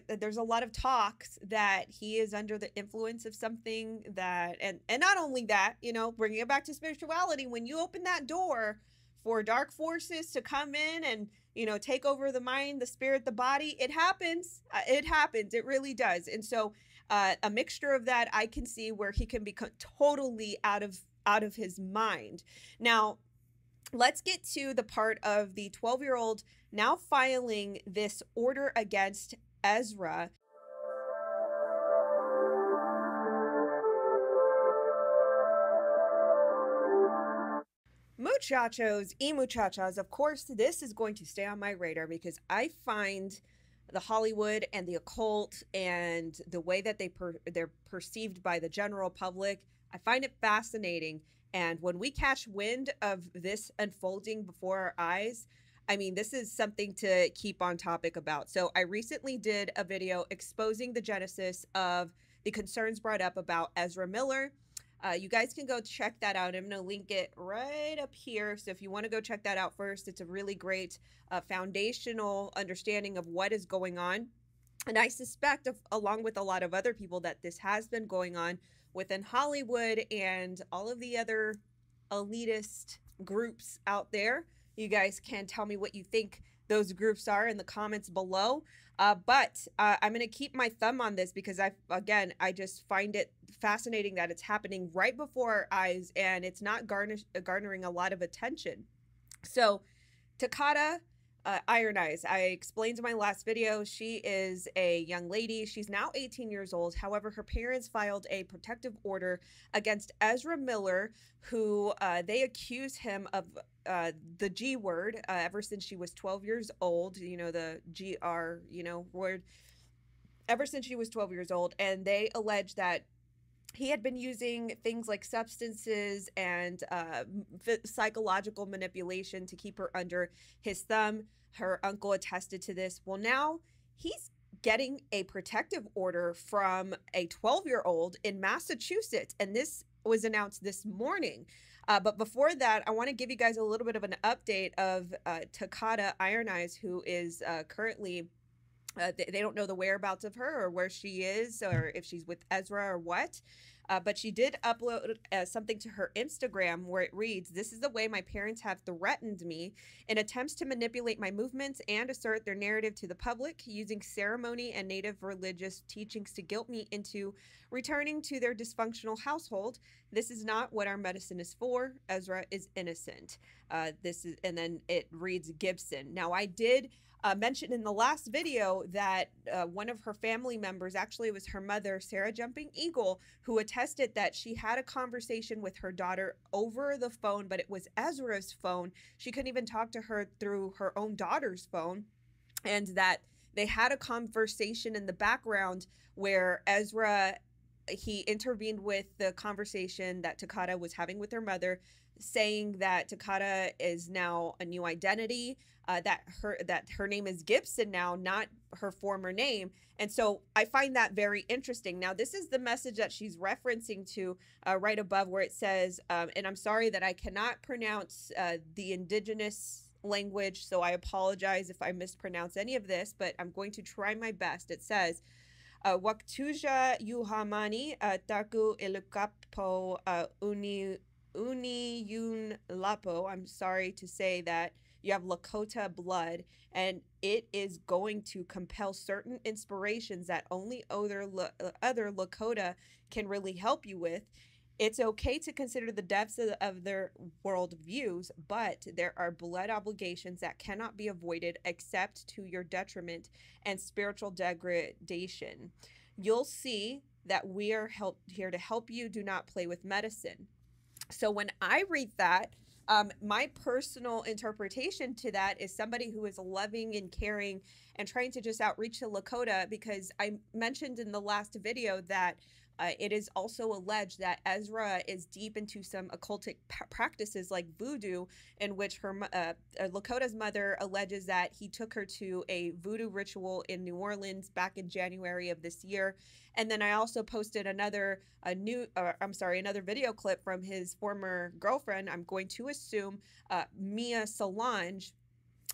there's a lot of talks that he is under the influence of something that, and not only that, you know, bringing it back to spirituality, when you open that door for dark forces to come in and, you know, take over the mind, the spirit, the body, it happens. It happens. It really does. And so a mixture of that, I can see where he can become totally out of his mind. Now, let's get to the part of the 12-year-old now filing this order against Ezra. Muchachos y muchachas, of course, this is going to stay on my radar because I find the Hollywood and the occult and the way that they're perceived by the general public, I find it fascinating. And when we catch wind of this unfolding before our eyes, I mean, this is something to keep on topic about. So I recently did a video exposing the genesis of the concerns brought up about Ezra Miller. You guys can go check that out. I'm going to link it right up here. So if you want to go check that out first, it's a really great foundational understanding of what is going on. And I suspect, along with a lot of other people, that this has been going on within Hollywood and all of the other elitist groups out there. You guys can tell me what you think those groups are in the comments below. But I'm going to keep my thumb on this because I just find it fascinating that it's happening right before our eyes and it's not garnering a lot of attention. So 𝘏𝘶𝘮𝘢 I explained in my last video, she is a young lady. She's now 18 years old. However, her parents filed a protective order against Ezra Miller, who they accuse him of the G word ever since she was 12 years old, you know, the GR, you know, word, ever since she was 12 years old. And they allege that he had been using things like substances and psychological manipulation to keep her under his thumb. Her uncle attested to this. Well, now he's getting a protective order from a 12-year-old in Massachusetts, and this was announced this morning. But before that, I want to give you guys a little bit of an update of 𝘏𝘶𝘮𝘢, who is currently they don't know the whereabouts of her or where she is or if she's with Ezra or what. But she did upload something to her Instagram where it reads, "This is the way my parents have threatened me in attempts to manipulate my movements and assert their narrative to the public, using ceremony and native religious teachings to guilt me into returning to their dysfunctional household. This is not what our medicine is for. Ezra is innocent." And then it reads Gibson. Now, I did mentioned in the last video that one of her family members, actually it was her mother, Sarah Jumping Eagle, who attested that she had a conversation with her daughter over the phone, but it was Ezra's phone. She couldn't even talk to her through her own daughter's phone, and that they had a conversation in the background where Ezra, he intervened with the conversation that 𝘏𝘶𝘮𝘢 was having with her mother, saying that 𝘏𝘶𝘮𝘢 is now a new identity, that her name is Gibson now, not her former name. And so I find that very interesting. Now, this is the message that she's referencing to right above, where it says, and I'm sorry that I cannot pronounce the indigenous language, so I apologize if I mispronounce any of this, but I'm going to try my best. It says, 𝘥𝑗𝑗 𝘢𝑗𝑗 𝘠𝑚𝑎𝑛𝑖 𝑡𝑎𝑘𝑢 𝘠𝑚𝑎𝑛𝑖. I'm sorry to say that you have Lakota blood, and it is going to compel certain inspirations that only other Lakota can really help you with. It's okay to consider the depths of their world views, but there are blood obligations that cannot be avoided except to your detriment and spiritual degradation. You'll see that we are here to help you. Do not play with medicine. So when I read that, my personal interpretation to that is somebody who is loving and caring and trying to just outreach to Lakota, because I mentioned in the last video that it is also alleged that Ezra is deep into some occultic practices like voodoo, in which her Lakota's mother alleges that he took her to a voodoo ritual in New Orleans back in January of this year. And then I also posted another video clip from his former girlfriend, I'm going to assume Mia Solange,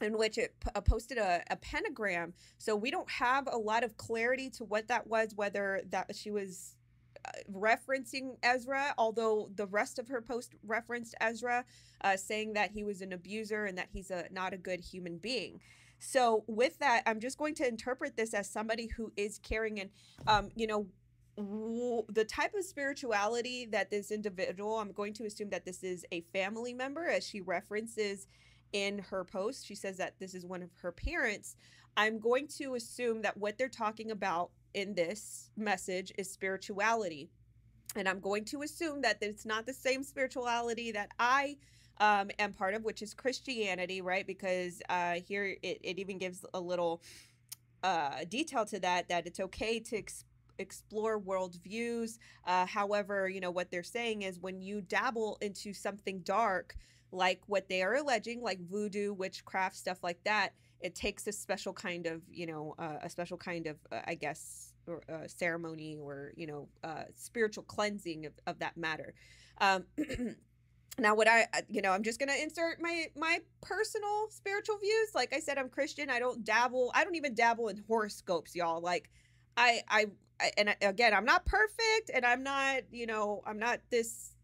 in which it posted a pentagram. So we don't have a lot of clarity to what that was, whether that she was referencing Ezra, although the rest of her post referenced Ezra, saying that he was an abuser and that he's not a good human being. So with that, I'm just going to interpret this as somebody who is carrying and, you know, the type of spirituality that this individual, I'm going to assume that this is a family member, as she references in her post. She says that this is one of her parents. I'm going to assume that what they're talking about in this message is spirituality. And I'm going to assume that it's not the same spirituality that I am part of, which is Christianity, right? Because here it even gives a little detail to that it's okay to explore worldviews. However, you know, what they're saying is when you dabble into something dark, like what they are alleging, like voodoo, witchcraft, stuff like that, it takes a special kind of, you know, a special kind of, I guess, or ceremony, or, you know, spiritual cleansing of that matter. Now, what you know, I'm just going to insert my personal spiritual views. Like I said, I'm Christian. I don't even dabble in horoscopes, y'all. Like and again, I'm not perfect, and I'm not, you know, I'm not this,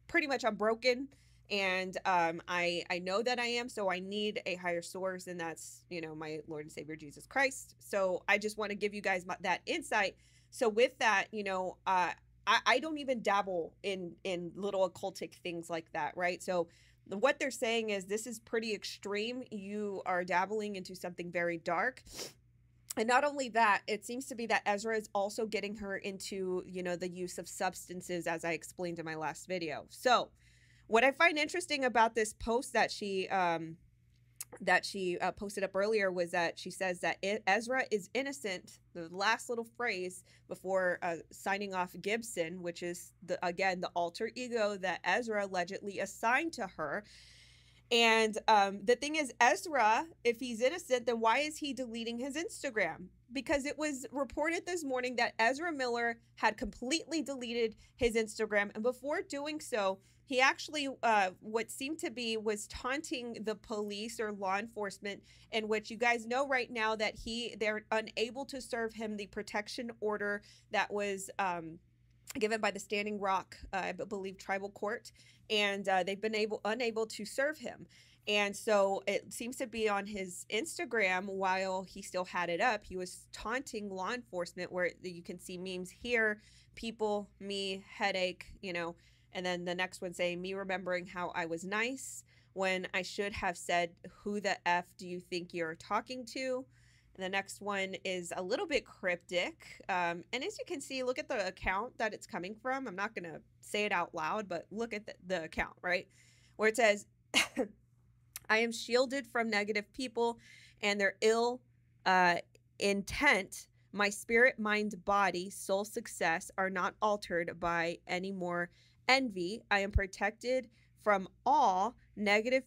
pretty much I'm broken, and I know that I am, so I need a higher source, and that's, you know, my Lord and Savior Jesus Christ. So I just want to give you guys that insight. So with that, you know, I don't even dabble in little occultic things like that, right? So what they're saying is this is pretty extreme. You are dabbling into something very dark. And not only that, it seems to be that Ezra is also getting her into, you know, the use of substances, as I explained in my last video. So what I find interesting about this post that she posted up earlier was that she says that Ezra is innocent. The last little phrase before signing off Gibson, which is again the alter ego that Ezra allegedly assigned to her. And the thing is, Ezra, if he's innocent, then why is he deleting his Instagram? Because it was reported this morning that Ezra Miller had completely deleted his Instagram. And before doing so, he actually, what seemed to be, was taunting the police or law enforcement, in which you guys know right now that they're unable to serve him the protection order that was given by the Standing Rock, I believe, tribal court. And they've been unable to serve him. And so it seems to be on his Instagram, while he still had it up, he was taunting law enforcement, where you can see memes here, people, me, headache, you know, and then the next one saying, me remembering how I was nice when I should have said, who the F do you think you're talking to? And the next one is a little bit cryptic. And as you can see, look at the account that it's coming from. I'm not going to say it out loud, but look at the account, right? Where it says, I am shielded from negative people and their ill intent. My spirit, mind, body, soul success are not altered by any more envy. I am protected from all negative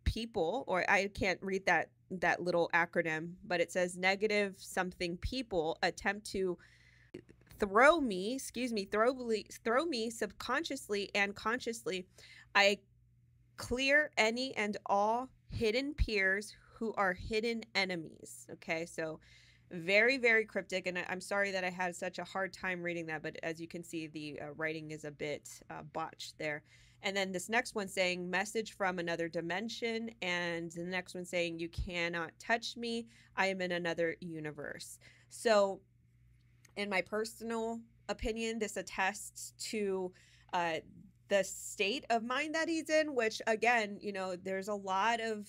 people, or I can't read that little acronym, but it says negative something people attempt to throw me subconsciously and consciously. I clear any and all hidden peers who are hidden enemies. Okay, so very, very cryptic, and I'm sorry that I had such a hard time reading that, but as you can see, the writing is a bit botched there. And then this next one saying, message from another dimension. And the next one saying, you cannot touch me. I am in another universe. So in my personal opinion, this attests to the state of mind that he's in, which again, you know, there's a lot of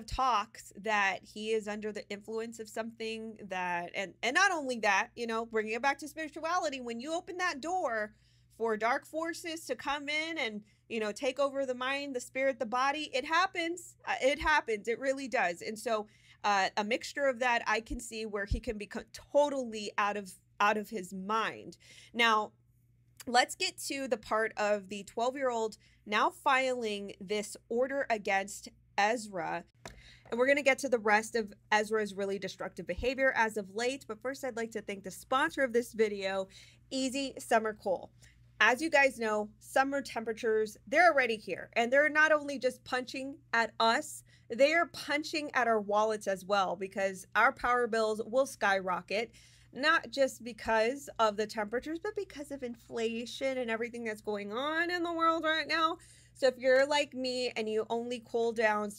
talks that he is under the influence of something that, and not only that, you know, bringing it back to spirituality, when you open that door for dark forces to come in and, you know, take over the mind, the spirit, the body, it happens. It really does. And so a mixture of that, I can see where he can become totally out of his mind. Now, let's get to the part of the 12-year-old now filing this order against Ezra. And we're going to get to the rest of Ezra's really destructive behavior as of late. But first, I'd like to thank the sponsor of this video, Easy Summer Coal. As you guys know, summer temperatures, they're already here. And they're not only just punching at us, they are punching at our wallets as well, because our power bills will skyrocket, not just because of the temperatures, but because of inflation and everything that's going on in the world right now. So if you're like me and you only cool down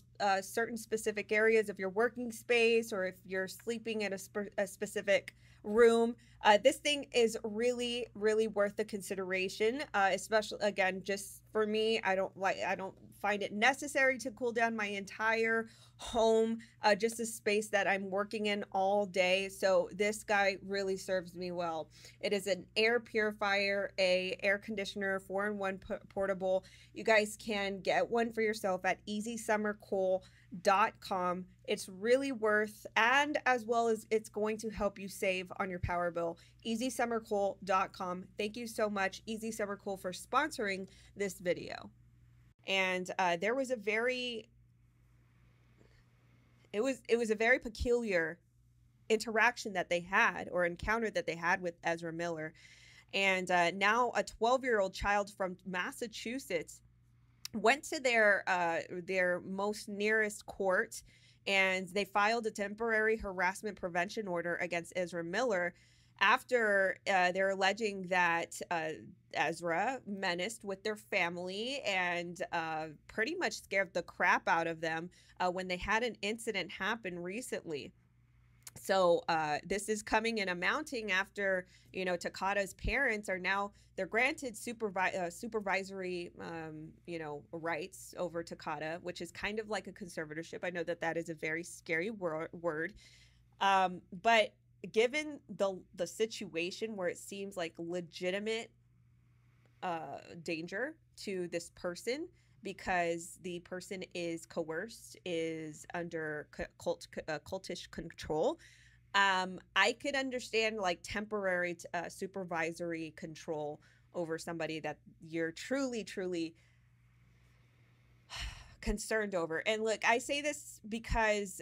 certain specific areas of your working space, or if you're sleeping in a specific room, this thing is really, really worth the consideration. Especially, again, just for me, I don't find it necessary to cool down my entire home, just a space that I'm working in all day. So this guy really serves me well. It is an air purifier, a air conditioner, 4-in-1 portable. You guys can get one for yourself at 𝘬𝘏𝘬𝘪𝘳𝘢.com. It's really worth, and as well as it's going to help you save on your power bill. 𝘬𝘏𝘬𝘪𝘳𝘢.com. Thank you so much, 𝘬𝘏𝘬𝘏, for sponsoring this video. And there was a very, it was a very peculiar interaction that they had, or encounter that they had, with Ezra Miller. And now a 12-year-old child from Massachusetts went to their most nearest court, and they filed a temporary harassment prevention order against Ezra Miller after they're alleging that Ezra menaced with their family and pretty much scared the crap out of them when they had an incident happen recently. So this is coming and amounting after, you know, 𝘏𝘏𝑗𝐻𝑒𝑟's parents are now, they're granted supervisory, you know, rights over 𝘏𝘏𝑗𝐻𝑒𝑟, which is kind of like a conservatorship. I know that that is a very scary word. But given the situation where it seems like legitimate danger to this person, because the person is coerced, is under cultish control, I could understand like temporary supervisory control over somebody that you're truly concerned over. And look, I say this because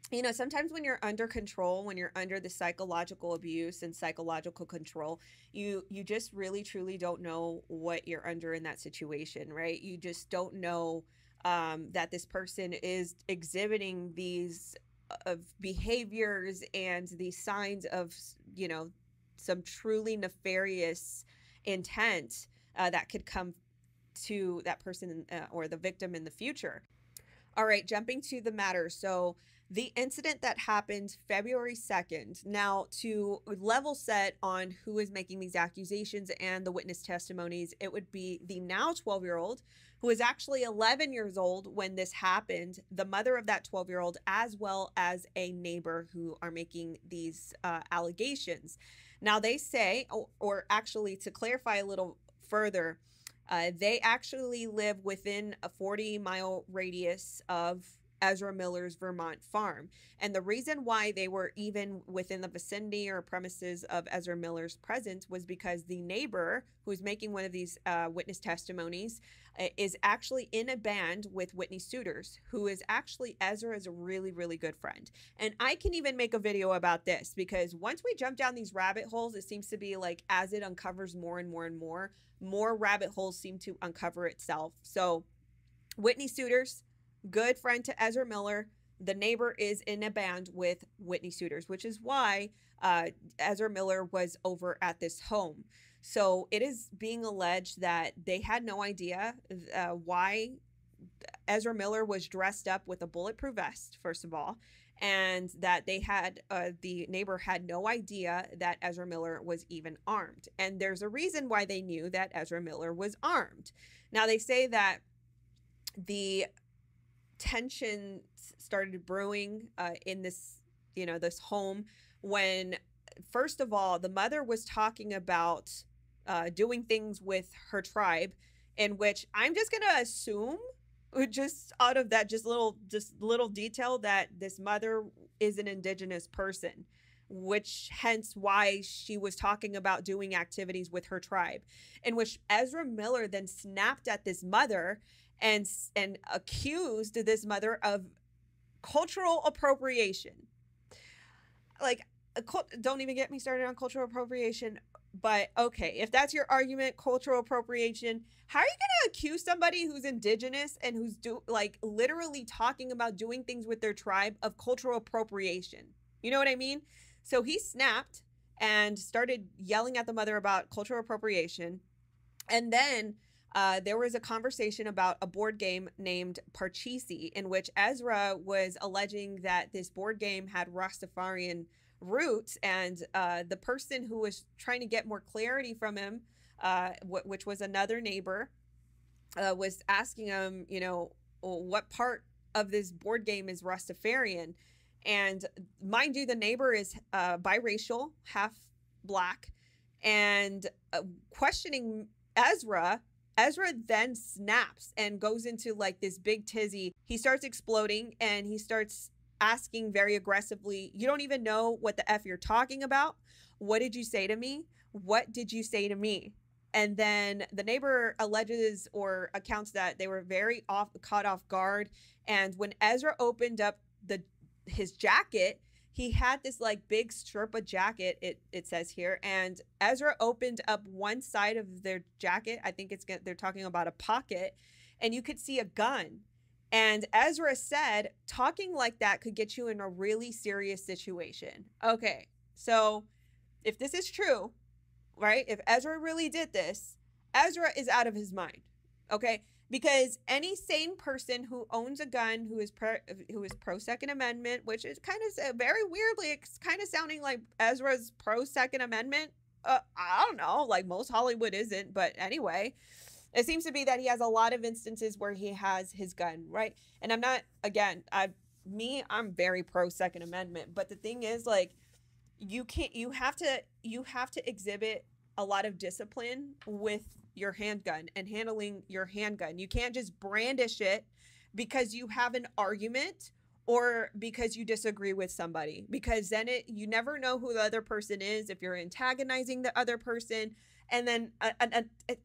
you know, sometimes when you're under control, when you're under the psychological abuse and psychological control, you just really truly don't know what you're under in that situation, right? You just don't know that this person is exhibiting these behaviors and these signs of, you know, some truly nefarious intent that could come to that person or the victim in the future. All right, jumping to the matter. So the incident that happened February 2nd, now to level set on who is making these accusations and the witness testimonies, it would be the now 12-year-old, who is actually 11 years old when this happened, the mother of that 12-year-old, as well as a neighbor who are making these allegations. Now they say, or actually to clarify a little further, they actually live within a 40-mile radius of Ezra Miller's Vermont farm. And the reason why they were even within the vicinity or premises of Ezra Miller's presence was because the neighbor who's making one of these witness testimonies is actually in a band with Whitney Suiters, who is actually Ezra's really, really good friend. And I can even make a video about this, because once we jump down these rabbit holes, it seems to be like as it uncovers more and more and more rabbit holes seem to uncover itself. So Whitney Suiters, good friend to Ezra Miller, the neighbor is in a band with Whitney Suiters, which is why Ezra Miller was over at this home. So it is being alleged that they had no idea why Ezra Miller was dressed up with a bulletproof vest, first of all, and that they had, the neighbor had no idea that Ezra Miller was even armed. And there's a reason why they knew that Ezra Miller was armed. Now they say that the tension started brewing in this, you know, this home when, first of all, the mother was talking about doing things with her tribe, in which I'm just gonna assume, just out of that just little detail, that this mother is an indigenous person, which hence why she was talking about doing activities with her tribe, in which Ezra Miller then snapped at this mother and accused this mother of cultural appropriation. Like, don't even get me started on cultural appropriation. But okay, if that's your argument, cultural appropriation, how are you going to accuse somebody who's indigenous and who's like literally talking about doing things with their tribe of cultural appropriation? You know what I mean? So he snapped and started yelling at the mother about cultural appropriation. And then there was a conversation about a board game named Parcheesi, in which Ezra was alleging that this board game had Rastafarian roots, and the person who was trying to get more clarity from him, which was another neighbor, was asking him, you know, what part of this board game is Rastafarian. And mind you, the neighbor is biracial, half black, and questioning Ezra then snaps and goes into like this big tizzy. He starts exploding and he starts asking very aggressively, you don't even know what the F you're talking about. What did you say to me? What did you say to me? And then the neighbor alleges or accounts that they were very caught off guard. And when Ezra opened up his jacket, he had this like big Sherpa jacket, it says here, and Ezra opened up one side of their jacket. I think they're talking about a pocket, and you could see a gun. And Ezra said, talking like that could get you in a really serious situation. Okay, so if this is true, right, if Ezra really did this, Ezra is out of his mind, okay? Because any sane person who owns a gun, who is pro Second Amendment, which is kind of very weirdly, it's kind of sounding like Ezra's pro Second Amendment. I don't know, like most Hollywood isn't, but anyway, it seems to be that he has a lot of instances where he has his gun, right? And I'm not, again, I'm very pro Second Amendment, but the thing is, like, you have to exhibit a lot of discipline with your handgun and handling your handgun. You can't just brandish it because you have an argument or because you disagree with somebody, because then you never know who the other person is, if you're antagonizing the other person. And then,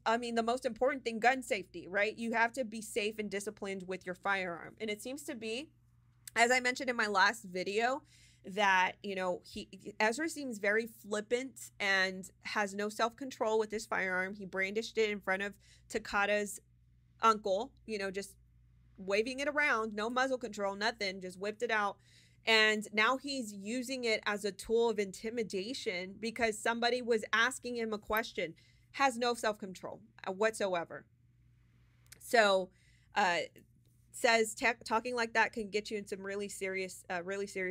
I mean, the most important thing, gun safety, right? You have to be safe and disciplined with your firearm. And it seems to be, as I mentioned in my last video, that, you know, Ezra seems very flippant and has no self-control with his firearm. He brandished it in front of Takata's uncle, you know, just waving it around, no muzzle control, nothing, just whipped it out. And now he's using it as a tool of intimidation because somebody was asking him a question. Has no self-control whatsoever. So, says talking like that can get you in some really serious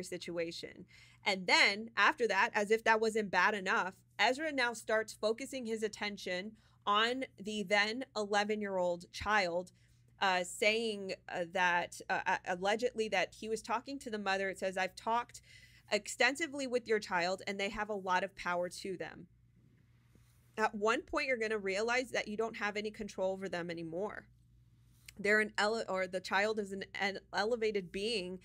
situation. And then after that, as if that wasn't bad enough, Ezra now starts focusing his attention on the then 11-year-old child, saying that allegedly that he was talking to the mother. It says, I've talked extensively with your child and they have a lot of power to them. At one point, you're going to realize that you don't have any control over them anymore. They're the child is an elevated being,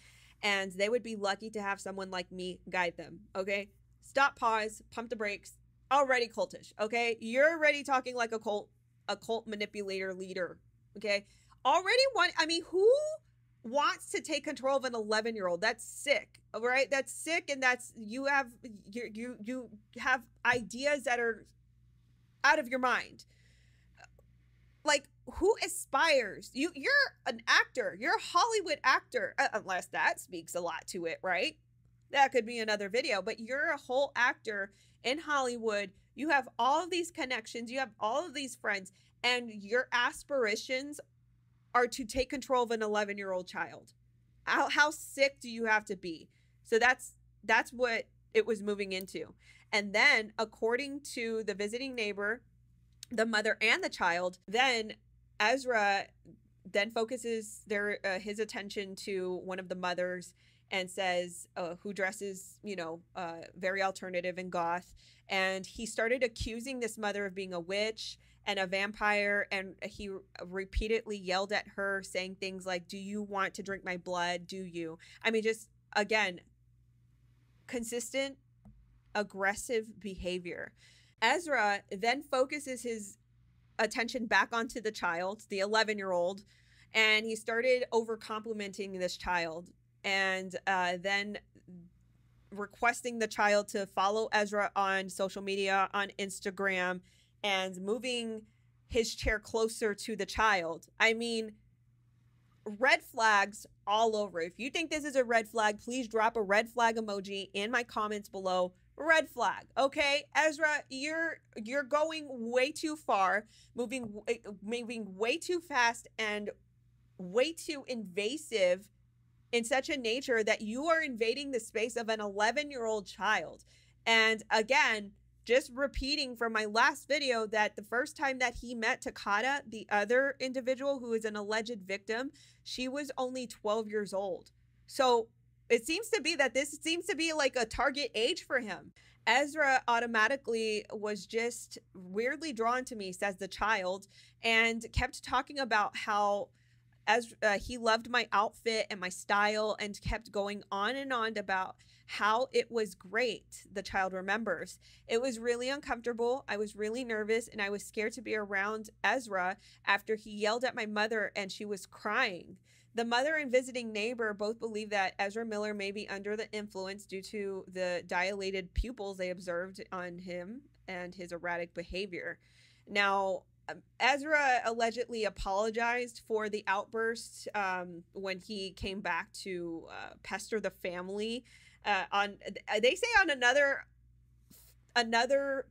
and they would be lucky to have someone like me guide them. Okay, stop, pause, pump the brakes. Already cultish. Okay, you're already talking like a cult manipulator leader. Okay, already I mean, who wants to take control of an 11-year-old? That's sick. All right, that's sick, and that's you have ideas that are out of your mind. Like, who aspires? You're an actor. You're a Hollywood actor, unless that speaks a lot to it, right? That could be another video, but you're a whole actor in Hollywood. You have all of these connections. You have all of these friends, and your aspirations are to take control of an 11-year-old child. How sick do you have to be? So that's what it was moving into. And then, according to the visiting neighbor, the mother and the child, then Ezra then focuses his attention to one of the mothers and says, who dresses, you know, very alternative and goth. And he started accusing this mother of being a witch and a vampire. And he repeatedly yelled at her, saying things like, do you want to drink my blood? Do you? I mean, just, again, consistent, aggressive behavior. Ezra then focuses his attention back onto the child, the 11-year-old, and he started over complimenting this child. And then requesting the child to follow Ezra on social media, on Instagram, and moving his chair closer to the child. I mean, red flags all over. If you think this is a red flag, please drop a red flag emoji in my comments below. Red flag. Okay, Ezra, you're going way too far, moving way too fast and way too invasive in such a nature that you are invading the space of an 11-year-old child. And again, just repeating from my last video that the first time that he met 𝘏𝘏𝘮, the other individual who is an alleged victim, she was only 12 years old. So it seems to be that this seems to be like a target age for him. Ezra automatically was just weirdly drawn to me, says the child, and kept talking about how he loved my outfit and my style, and kept going on and on about how it was great. The child remembers. It was really uncomfortable. I was really nervous, and I was scared to be around Ezra after he yelled at my mother and she was crying. The mother and visiting neighbor both believe that Ezra Miller may be under the influence due to the dilated pupils they observed on him and his erratic behavior. Now, Ezra allegedly apologized for the outburst when he came back to pester the family. They say on another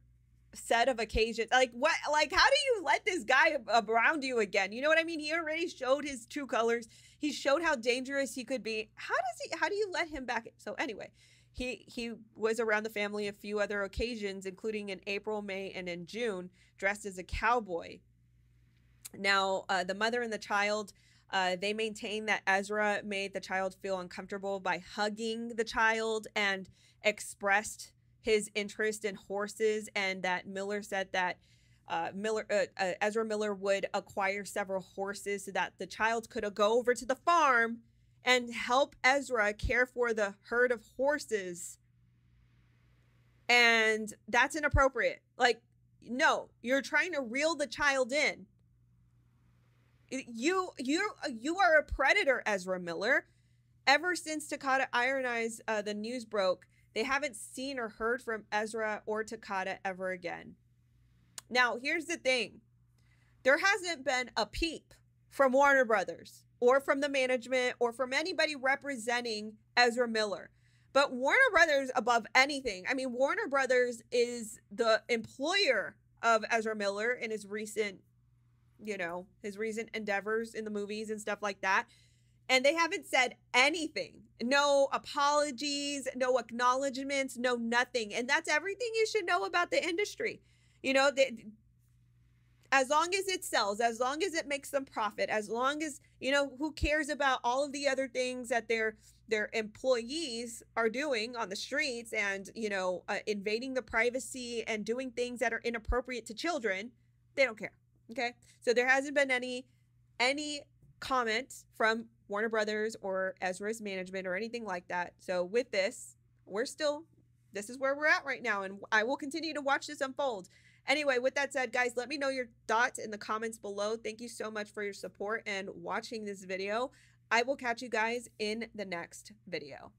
set of occasions. Like, what? Like, how do you let this guy around you again? You know what I mean? He already showed his true colors. He showed how dangerous he could be. How do you let him back? So anyway, he was around the family a few other occasions, including in April, May, and in June, dressed as a cowboy. Now, the mother and the child, they maintain that Ezra made the child feel uncomfortable by hugging the child and expressed his interest in horses, and that Miller said that Ezra Miller would acquire several horses so that the child could go over to the farm and help Ezra care for the herd of horses. And that's inappropriate. Like, no, you're trying to reel the child in. You are a predator, Ezra Miller. Ever since 𝘏𝘏𝘮 ironized, the news broke, they haven't seen or heard from Ezra or 𝘏𝘏𝘮 ever again. Now, here's the thing. There hasn't been a peep from Warner Brothers or from the management or from anybody representing Ezra Miller. But Warner Brothers, above anything, I mean, Warner Brothers is the employer of Ezra Miller in his recent, his recent endeavors in the movies and stuff like that. And they haven't said anything. No apologies, no acknowledgments, no nothing. And that's everything you should know about the industry. As long as it sells, as long as it makes them profit, as long as, who cares about all of the other things that their employees are doing on the streets and, invading the privacy and doing things that are inappropriate to children, they don't care. Okay. So there hasn't been any comment from Warner Brothers or Ezra's management or anything like that. So with this, this is where we're at right now. And I will continue to watch this unfold. Anyway, with that said, guys, let me know your thoughts in the comments below. Thank you so much for your support and watching this video. I will catch you guys in the next video.